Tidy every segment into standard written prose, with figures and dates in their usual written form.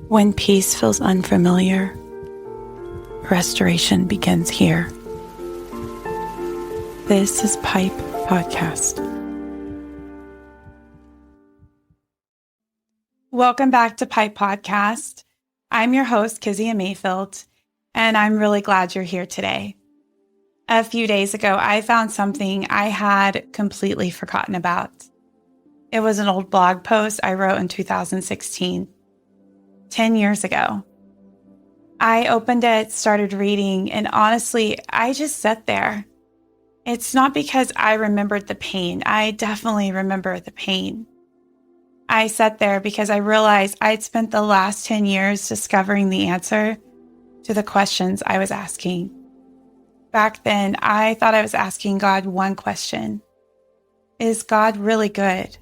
When peace feels unfamiliar, restoration begins here. This is P.I.P.E Podcast. Welcome back to P.I.P.E Podcast. I'm your host, Kizzy Mayfield, and I'm really glad you're here today. A few days ago, I found something I had completely forgotten about. It was an old blog post I wrote in 2016. 10 years ago. I opened it, started reading, and honestly, I just sat there. It's not because I remembered the pain. I definitely remember the pain. I sat there because I realized I'd spent the last 10 years discovering the answer to the questions I was asking. Back then, I thought I was asking God one question. Is God really good?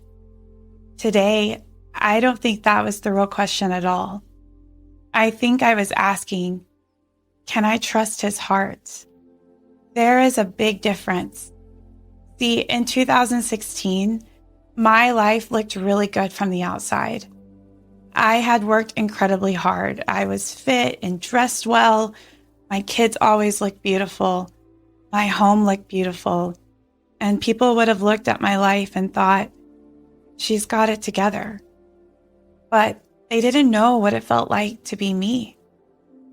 Today, I don't think that was the real question at all. I think I was asking, can I trust his heart? There is a big difference. See, in 2016, my life looked really good from the outside. I had worked incredibly hard. I was fit and dressed well. My kids always looked beautiful. My home looked beautiful. And people would have looked at my life and thought, she's got it together. But they didn't know what it felt like to be me.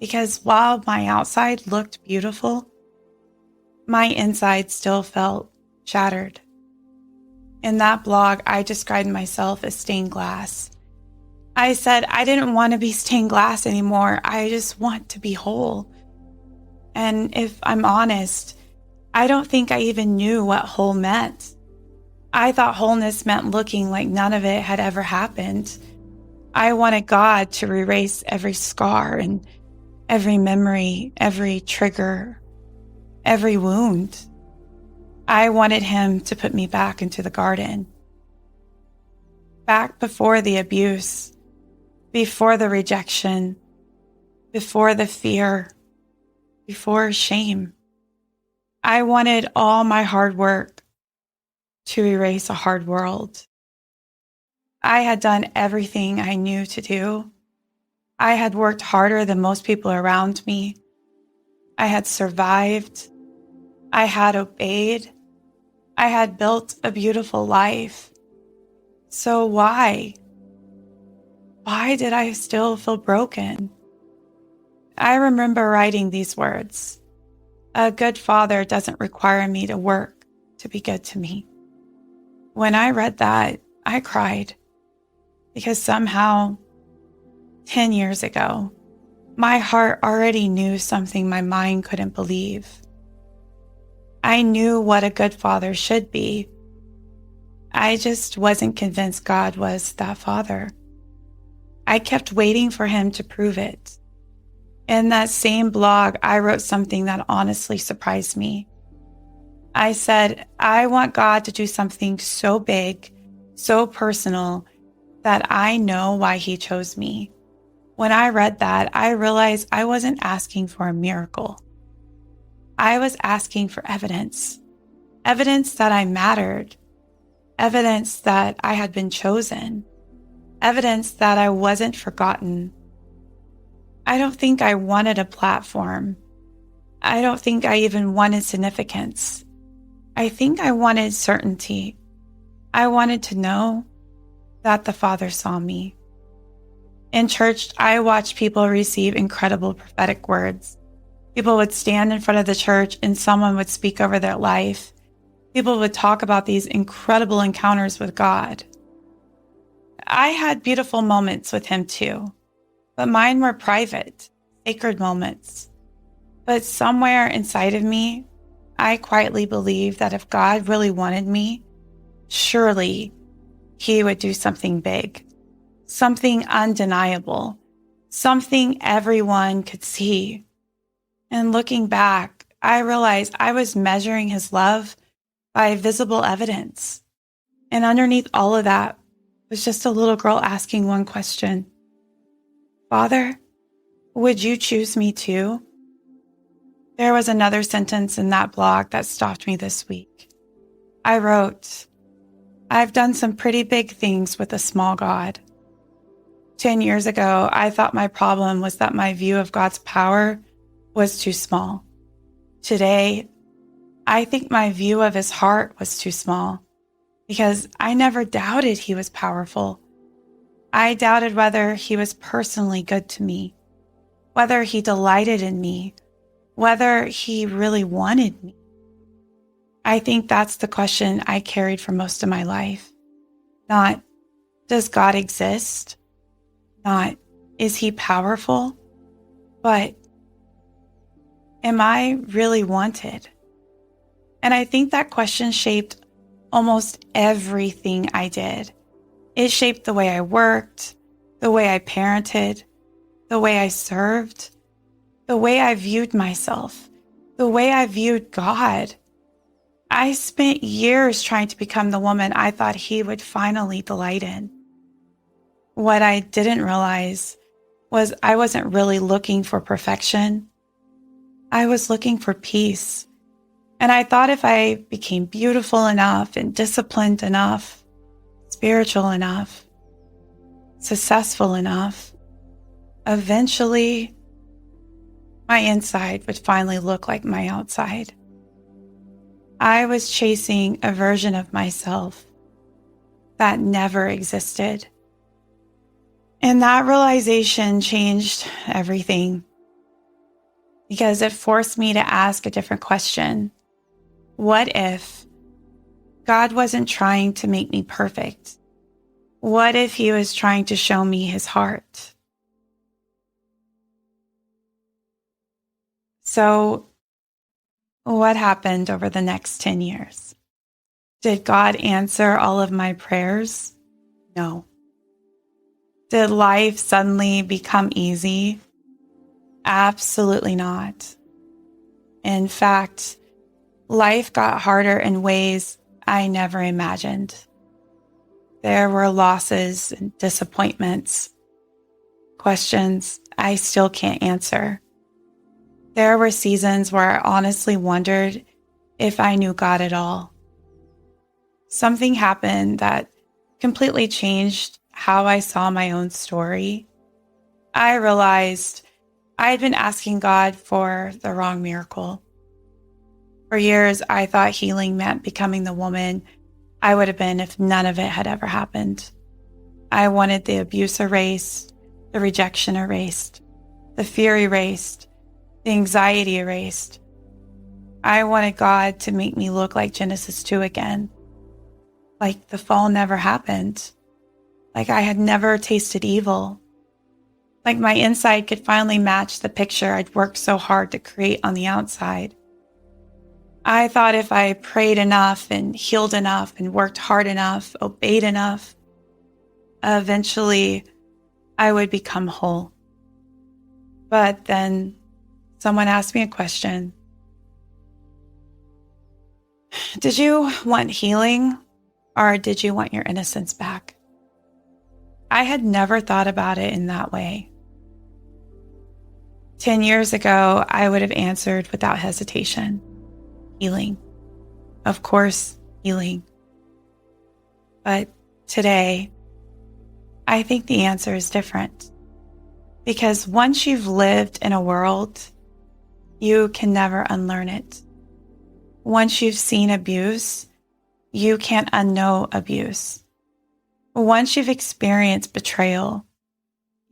Because while my outside looked beautiful, my inside still felt shattered. In that blog, I described myself as stained glass. I said I didn't want to be stained glass anymore. I just want to be whole. And if I'm honest, I don't think I even knew what whole meant. I thought wholeness meant looking like none of it had ever happened. I wanted God to erase every scar and every memory, every trigger, every wound. I wanted him to put me back into the garden. Back before the abuse, before the rejection, before the fear, before shame. I wanted all my hard work to erase a hard world. I had done everything I knew to do. I had worked harder than most people around me. I had survived. I had obeyed. I had built a beautiful life. So why? Why did I still feel broken? I remember writing these words. A good father doesn't require me to work to be good to me. When I read that, I cried. Because somehow, 10 years ago, my heart already knew something my mind couldn't believe. I knew what a good father should be. I just wasn't convinced God was that father. I kept waiting for him to prove it. In that same blog, I wrote something that honestly surprised me. I said, I want God to do something so big, so personal, that I know why he chose me. When I read that, I realized I wasn't asking for a miracle. I was asking for evidence. Evidence that I mattered. Evidence that I had been chosen. Evidence that I wasn't forgotten. I don't think I wanted a platform. I don't think I even wanted significance. I think I wanted certainty. I wanted to know that the Father saw me. In church, I watched people receive incredible prophetic words. People would stand in front of the church and someone would speak over their life. People would talk about these incredible encounters with God. I had beautiful moments with him too, but mine were private, sacred moments. But somewhere inside of me, I quietly believed that if God really wanted me, surely he would do something big, something undeniable, something everyone could see. And looking back, I realized I was measuring his love by visible evidence. And underneath all of that was just a little girl asking one question. Father, would you choose me too? There was another sentence in that blog that stopped me this week. I wrote, I've done some pretty big things with a small God. 10 years ago, I thought my problem was that my view of God's power was too small. Today, I think my view of his heart was too small because I never doubted he was powerful. I doubted whether he was personally good to me, whether he delighted in me, whether he really wanted me. I think that's the question I carried for most of my life. Not, does God exist? Not, is he powerful? But, am I really wanted? And I think that question shaped almost everything I did. It shaped the way I worked, the way I parented, the way I served, the way I viewed myself, the way I viewed God. I spent years trying to become the woman I thought he would finally delight in. What I didn't realize was I wasn't really looking for perfection. I was looking for peace. And I thought if I became beautiful enough and disciplined enough, spiritual enough, successful enough, eventually my inside would finally look like my outside. I was chasing a version of myself that never existed. And that realization changed everything because it forced me to ask a different question. What if God wasn't trying to make me perfect? What if he was trying to show me his heart? So, what happened over the next 10 years? Did God answer all of my prayers? No. Did life suddenly become easy? Absolutely not. In fact, life got harder in ways I never imagined. There were losses and disappointments, questions I still can't answer. There were seasons where I honestly wondered if I knew God at all. Something happened that completely changed how I saw my own story. I realized I had been asking God for the wrong miracle. For years, I thought healing meant becoming the woman I would have been if none of it had ever happened. I wanted the abuse erased, the rejection erased, the fear erased, the anxiety erased. I wanted God to make me look like Genesis 2 again, like the fall never happened, like I had never tasted evil, like my inside could finally match the picture I'd worked so hard to create on the outside. I thought if I prayed enough and healed enough and worked hard enough, obeyed enough, eventually I would become whole. But then someone asked me a question. Did you want healing or did you want your innocence back? I had never thought about it in that way. 10 years ago, I would have answered without hesitation. Healing. Of course, healing. But today, I think the answer is different. Because once you've lived in a world, you can never unlearn it. Once you've seen abuse, you can't unknow abuse. Once you've experienced betrayal,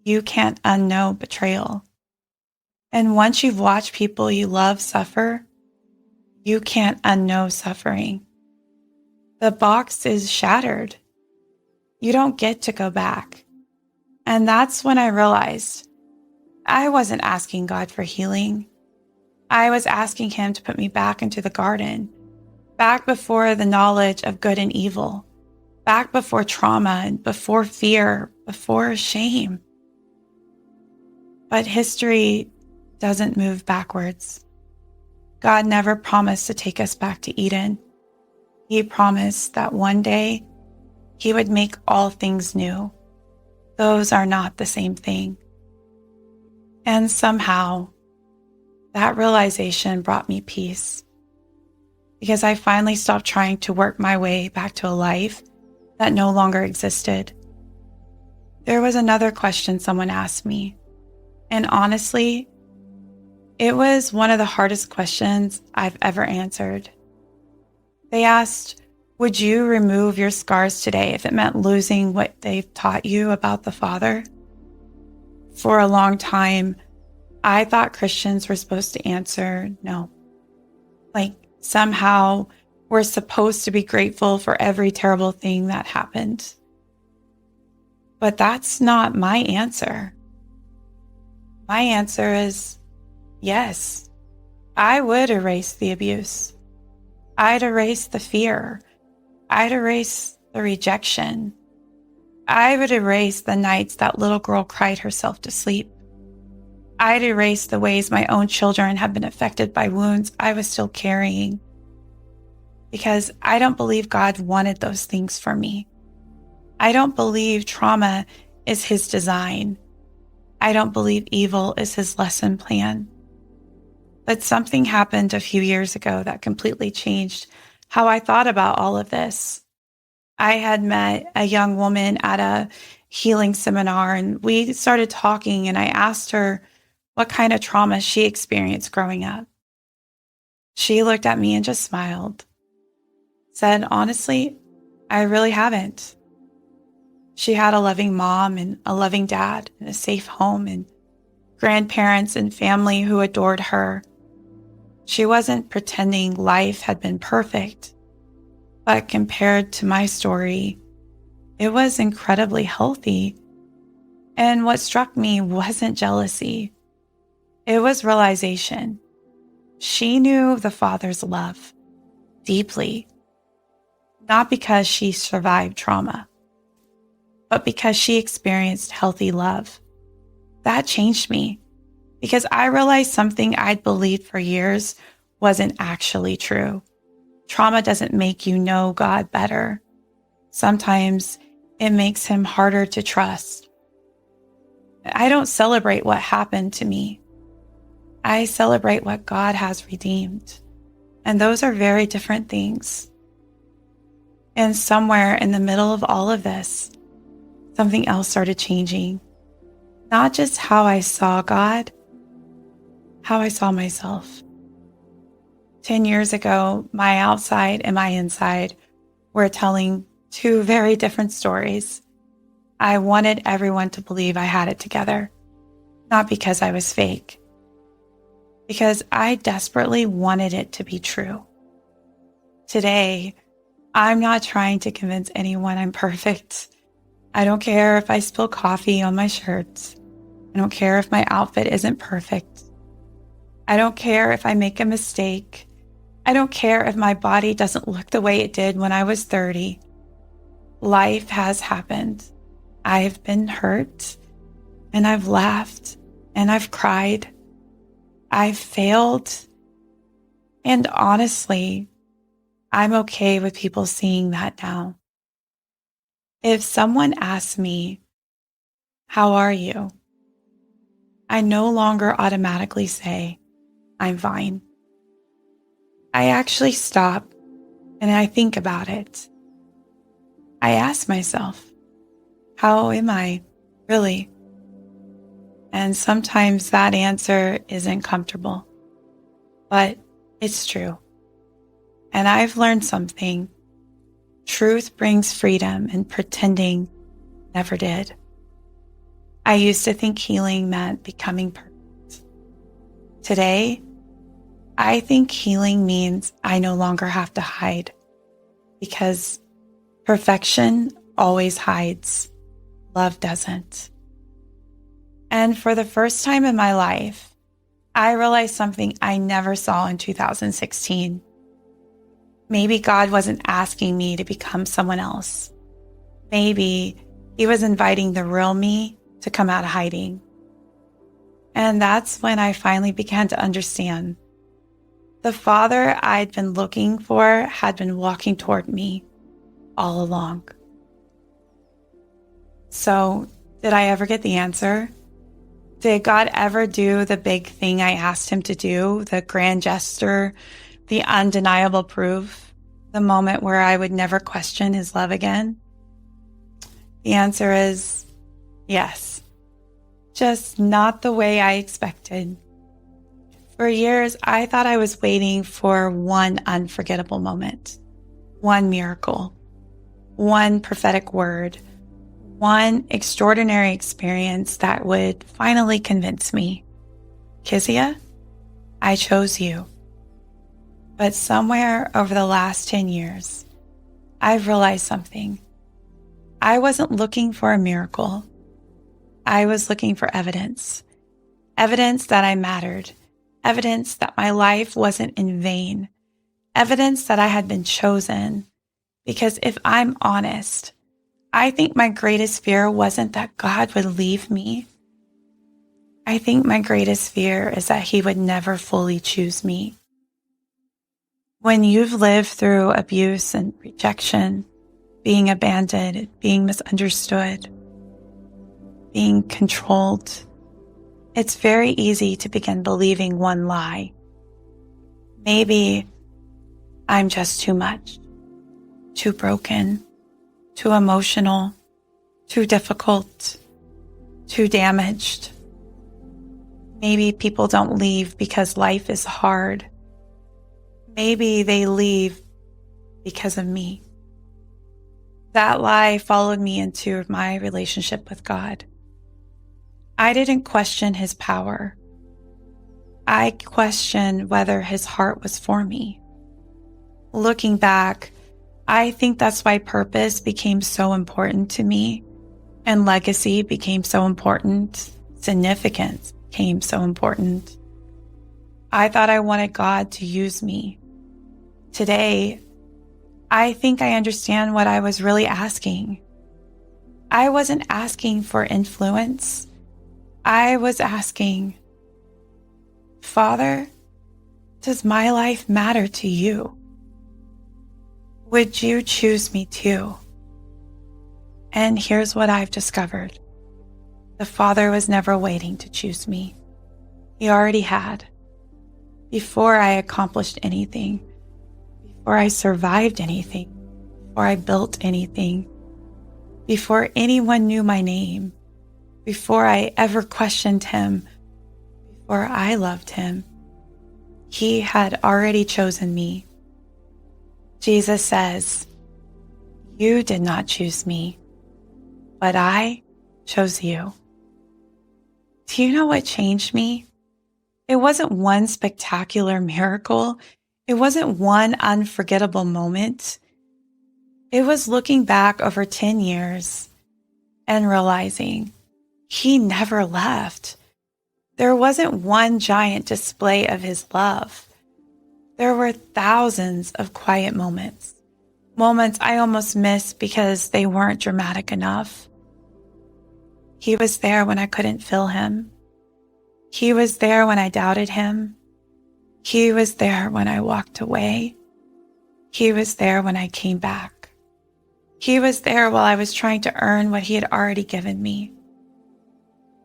you can't unknow betrayal. And once you've watched people you love suffer, you can't unknow suffering. The box is shattered. You don't get to go back. And that's when I realized I wasn't asking God for healing. I was asking him to put me back into the garden, back before the knowledge of good and evil, back before trauma and before fear, before shame. But history doesn't move backwards. God never promised to take us back to Eden. He promised that one day he would make all things new. Those are not the same thing. And somehow, that realization brought me peace because I finally stopped trying to work my way back to a life that no longer existed. There was another question someone asked me, and honestly, it was one of the hardest questions I've ever answered. They asked, would you remove your scars today if it meant losing what they've taught you about the Father? For a long time, I thought Christians were supposed to answer no. Like somehow we're supposed to be grateful for every terrible thing that happened. But that's not my answer. My answer is yes, I would erase the abuse. I'd erase the fear. I'd erase the rejection. I would erase the nights that little girl cried herself to sleep. I'd erase the ways my own children have been affected by wounds I was still carrying. Because I don't believe God wanted those things for me. I don't believe trauma is his design. I don't believe evil is his lesson plan. But something happened a few years ago that completely changed how I thought about all of this. I had met a young woman at a healing seminar, and we started talking, and I asked her what kind of trauma she experienced growing up. She looked at me and just smiled, said, honestly, I really haven't. She had a loving mom and a loving dad and a safe home and grandparents and family who adored her. She wasn't pretending life had been perfect, but compared to my story, it was incredibly healthy. And what struck me wasn't jealousy. It was realization. She knew the Father's love deeply, not because she survived trauma, but because she experienced healthy love. That changed me because I realized something I'd believed for years wasn't actually true. Trauma doesn't make you know God better. Sometimes it makes him harder to trust. I don't celebrate what happened to me. I celebrate what God has redeemed. And those are very different things. And somewhere in the middle of all of this, something else started changing. Not just how I saw God, how I saw myself. 10 years ago, my outside and my inside were telling two very different stories. I wanted everyone to believe I had it together, not because I was fake, because I desperately wanted it to be true. Today, I'm not trying to convince anyone I'm perfect. I don't care if I spill coffee on my shirts. I don't care if my outfit isn't perfect. I don't care if I make a mistake. I don't care if my body doesn't look the way it did when I was 30. Life has happened. I've been hurt, and I've laughed, and I've cried. I've failed. And honestly, I'm okay with people seeing that now. If someone asks me, how are you? I no longer automatically say, I'm fine. I actually stop and I think about it. I ask myself, how am I really? And sometimes that answer isn't comfortable, but it's true. And I've learned something. Truth brings freedom, and pretending never did. I used to think healing meant becoming perfect. Today, I think healing means I no longer have to hide, because perfection always hides. Love doesn't. And for the first time in my life, I realized something I never saw in 2016. Maybe God wasn't asking me to become someone else. Maybe he was inviting the real me to come out of hiding. And that's when I finally began to understand. The Father I'd been looking for had been walking toward me all along. So, did I ever get the answer? Did God ever do the big thing I asked him to do, the grand gesture, the undeniable proof, the moment where I would never question his love again? The answer is Yes, just not the way I expected. For years, I thought I was waiting for one unforgettable moment, one miracle, one prophetic word, one extraordinary experience that would finally convince me. Kizia, I chose you. But somewhere over the last 10 years, I've realized something. I wasn't looking for a miracle. I was looking for evidence. Evidence that I mattered. Evidence that my life wasn't in vain. Evidence that I had been chosen. Because if I'm honest, I think my greatest fear wasn't that God would leave me. I think my greatest fear is that He would never fully choose me. When you've lived through abuse and rejection, being abandoned, being misunderstood, being controlled, it's very easy to begin believing one lie. Maybe I'm just too much, too broken, too emotional, too difficult, too damaged. Maybe people don't leave because life is hard. Maybe they leave because of me. That lie followed me into my relationship with God. I didn't question His power. I questioned whether His heart was for me. Looking back, I think that's why purpose became so important to me, and legacy became so important. Significance became so important. I thought I wanted God to use me. Today, I think I understand what I was really asking. I wasn't asking for influence. I was asking, Father, does my life matter to you? Would you choose me too? And here's what I've discovered. The Father was never waiting to choose me. He already had. Before I accomplished anything, before I survived anything, before I built anything, before anyone knew my name, before I ever questioned Him, before I loved Him, He had already chosen me. Jesus says, "You did not choose me, but I chose you." Do you know what changed me? It wasn't one spectacular miracle. It wasn't one unforgettable moment. It was looking back over 10 years and realizing He never left. There wasn't one giant display of His love. There were thousands of quiet moments, moments I almost missed because they weren't dramatic enough. He was there when I couldn't feel Him. He was there when I doubted Him. He was there when I walked away. He was there when I came back. He was there while I was trying to earn what He had already given me.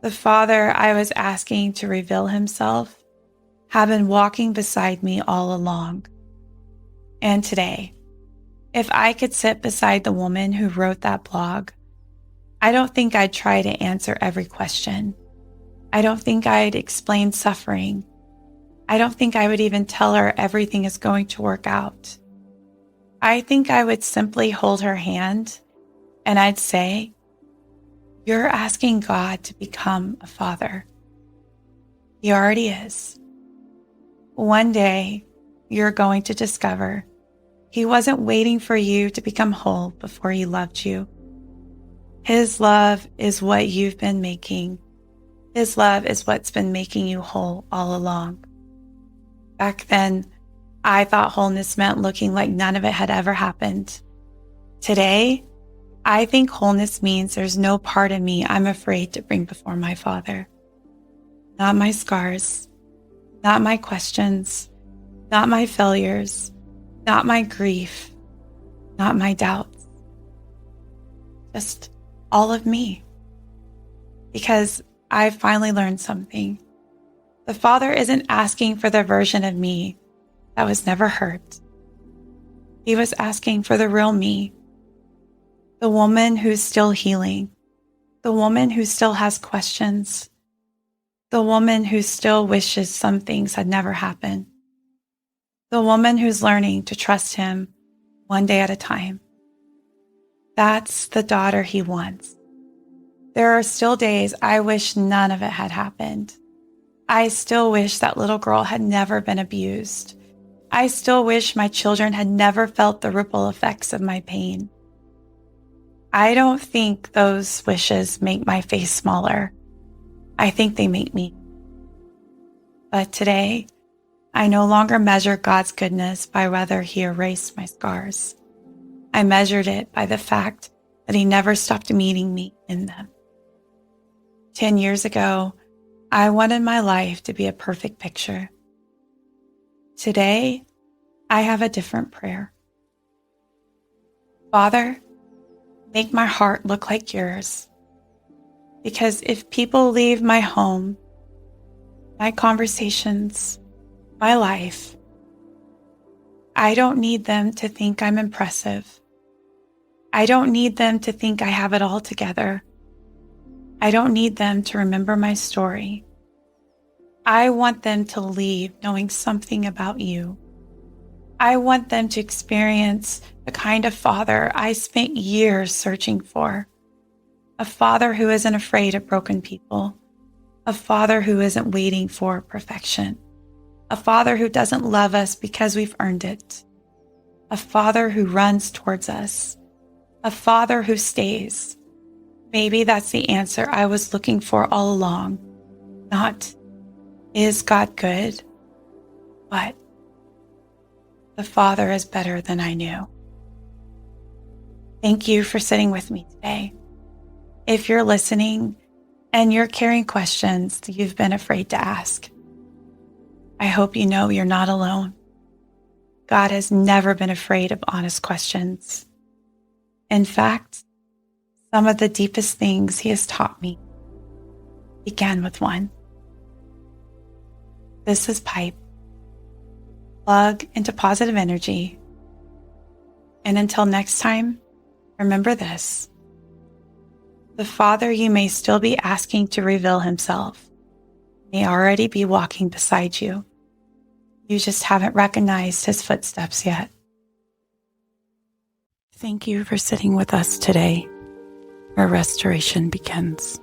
The Father I was asking to reveal Himself had been walking beside me all along. And today, if I could sit beside the woman who wrote that blog, I don't think I'd try to answer every question. I don't think I'd explain suffering. I don't think I would even tell her everything is going to work out. I think I would simply hold her hand and I'd say, "You're asking God to become a father. He already is. One day, you're going to discover He wasn't waiting for you to become whole before He loved you. His love is what you've been making. His love is what's been making you whole all along." Back then, I thought wholeness meant looking like none of it had ever happened. Today, I think wholeness means there's no part of me I'm afraid to bring before my Father. Not my scars, not my questions, not my failures, not my grief, not my doubts. Just all of me. Because I've finally learned something. The Father isn't asking for the version of me that was never hurt. He was asking for the real me, the woman who's still healing, the woman who still has questions, the woman who still wishes some things had never happened, the woman who's learning to trust him one day at a time. That's the daughter he wants. There are still days I wish none of it had happened. I still wish that little girl had never been abused. I still wish my children had never felt the ripple effects of my pain. I don't think those wishes make my face smaller. I think they make me. But today, I no longer measure God's goodness by whether he erased my scars. I measured it by the fact that he never stopped meeting me in them. 10 years ago, I wanted my life to be a perfect picture. Today, I have a different prayer. Father, make my heart look like yours. Because if people leave my home, my conversations, my life, I don't need them to think I'm impressive. I don't need them to think I have it all together. I don't need them to remember my story. I want them to leave knowing something about you. I want them to experience the kind of father I spent years searching for. A father who isn't afraid of broken people. A father who isn't waiting for perfection. A father who doesn't love us because we've earned it. A father who runs towards us. A father who stays. Maybe that's the answer I was looking for all along. Not, is God good? But the Father is better than I knew. Thank you for sitting with me today. If you're listening and you're carrying questions that you've been afraid to ask, I hope you know you're not alone. God has never been afraid of honest questions. In fact, some of the deepest things he has taught me began with one. This is P.I.P.E. Plug into positive energy. And until next time, remember this. The Father you may still be asking to reveal himself may already be walking beside you. You just haven't recognized his footsteps yet. Thank you for sitting with us today, where restoration begins.